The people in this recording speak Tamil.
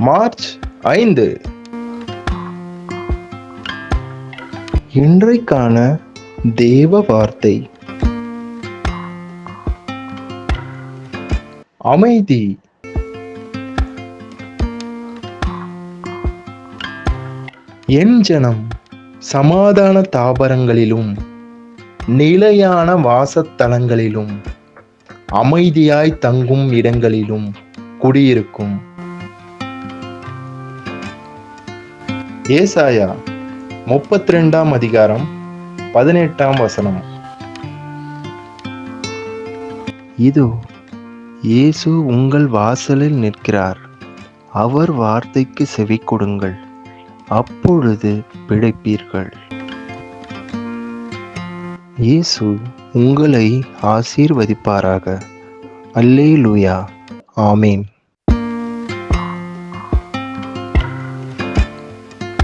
மார்ச் 5. இன்றைக்கான தேவ வார்த்தை. அமைதி. என் ஜனம் சமாதான தாபரங்களிலும் நிலையான வாசத்தலங்களிலும் அமைதியாய் தங்கும் இடங்களிலும் குடியிருக்கும். ஏசாயா 32 அதிகாரம் 18 இதோ இயேசு உங்கள் வாசலில் நிற்கிறார். அவர் வார்த்தைக்கு செவி கொடுங்கள், அப்பொழுது பிழைப்பீர்கள். இயேசு உங்களை ஆசீர்வதிப்பாராக. அல்லேலூயா. ஆமேன்.